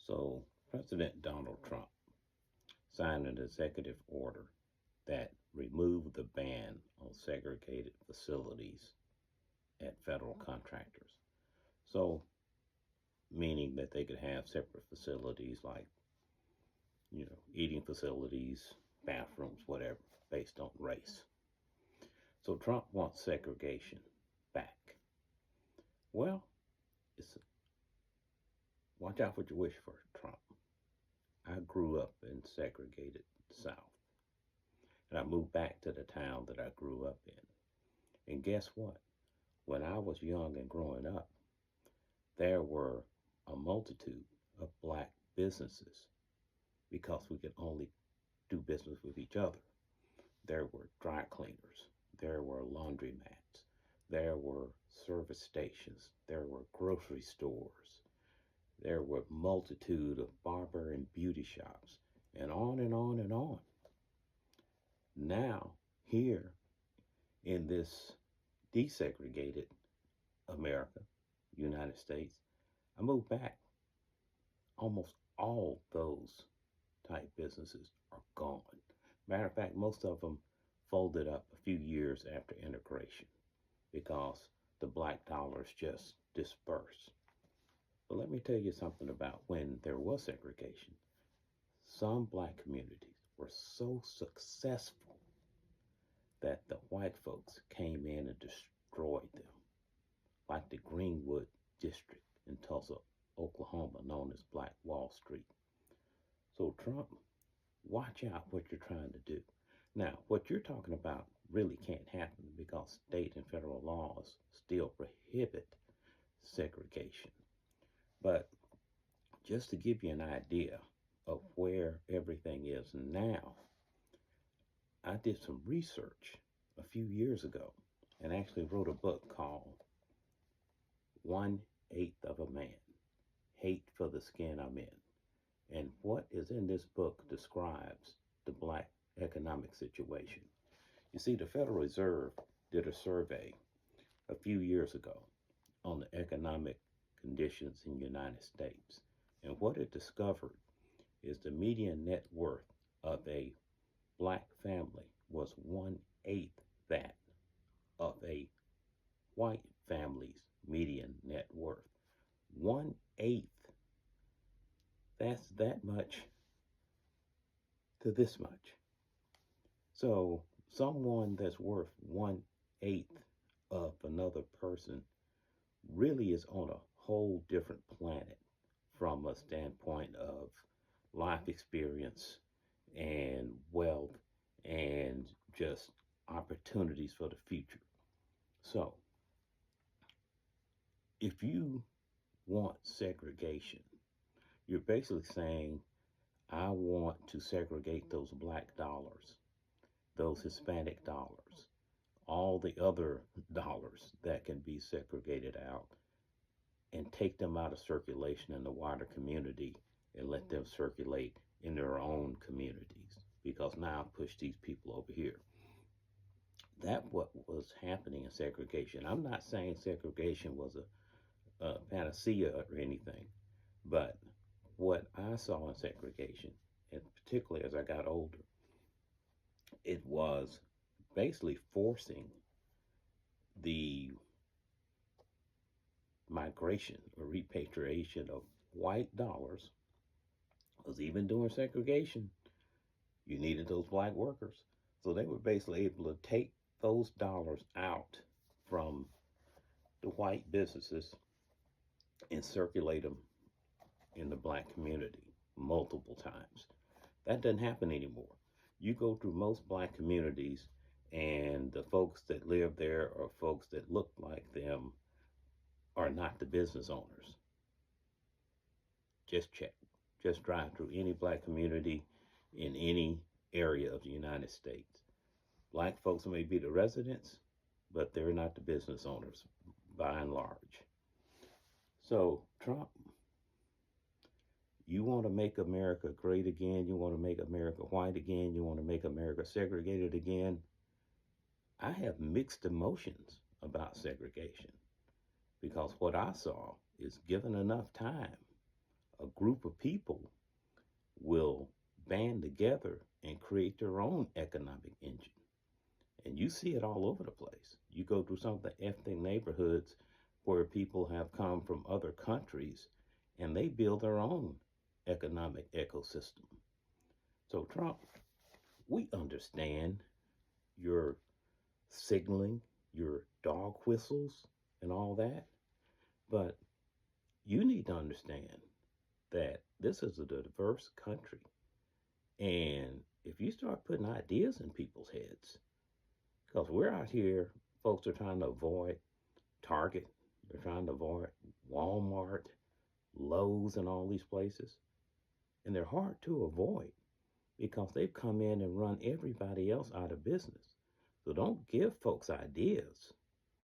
So, President Donald Trump signed an executive order that removed the ban on segregated facilities at federal contractors. So, meaning that they could have separate facilities like, eating facilities, bathrooms, whatever, based on race. So, Trump wants segregation back. Well, it's watch out what you wish for, Trump. I grew up in segregated South, and I moved back to the town that I grew up in. And guess what? When I was young and growing up, there were a multitude of black businesses because we could only do business with each other. There were dry cleaners, there were laundromats, there were service stations, there were grocery stores, there were multitude of barber and beauty shops, and on and on and on. Now, here in this desegregated America, United States, I moved back. Almost all those type businesses are gone. Matter of fact, most of them folded up a few years after integration because the black dollars just dispersed. But let me tell you something about when there was segregation. Some black communities were so successful that the white folks came in and destroyed them, like the Greenwood District in Tulsa, Oklahoma, known as Black Wall Street. So, Trump, watch out what you're trying to do. Now, what you're talking about really can't happen because state and federal laws still prohibit segregation. But just to give you an idea of where everything is now, I did some research a few years ago and actually wrote a book called One Eighth of a Man, Hate for the Skin I'm In. And what is in this book describes the black economic situation. You see, the Federal Reserve did a survey a few years ago on the economic conditions in the United States. And what it discovered is the median net worth of a black family was 1/8 that of a white family's median net worth. 1/8. That's that much to this much. So someone that's worth 1/8 of another person really is on a whole different planet from a standpoint of life experience and wealth and just opportunities for the future. So, if you want segregation, you're basically saying, I want to segregate those black dollars, those Hispanic dollars, all the other dollars that can be segregated out and take them out of circulation in the wider community and let them circulate in their own communities because now I push these people over here. That what was happening in segregation. I'm not saying segregation was a panacea or anything, but what I saw in segregation, and particularly as I got older, it was basically forcing the migration or repatriation of white dollars. Because even during segregation, you needed those black workers. So they were basically able to take those dollars out from the white businesses and circulate them in the black community multiple times. That doesn't happen anymore. You go through most black communities, and the folks that live there or folks that look like them are not the business owners. Just check. Just drive through any black community in any area of the United States. Black folks may be the residents, but they're not the business owners by and large. So, Trump, you want to make America great again, you want to make America white again, you want to make America segregated again. I have mixed emotions about segregation because what I saw is given enough time, a group of people will band together and create their own economic engine. And you see it all over the place. You go through some of the ethnic neighborhoods where people have come from other countries and they build their own economic ecosystem. So, Trump, we understand your signaling, your dog whistles, and all that, but you need to understand that this is a diverse country. And if you start putting ideas in people's heads, because we're out here, folks are trying to avoid Target, they're trying to avoid Walmart, Lowe's, and all these places. And they're hard to avoid because they've come in and run everybody else out of business. So don't give folks ideas.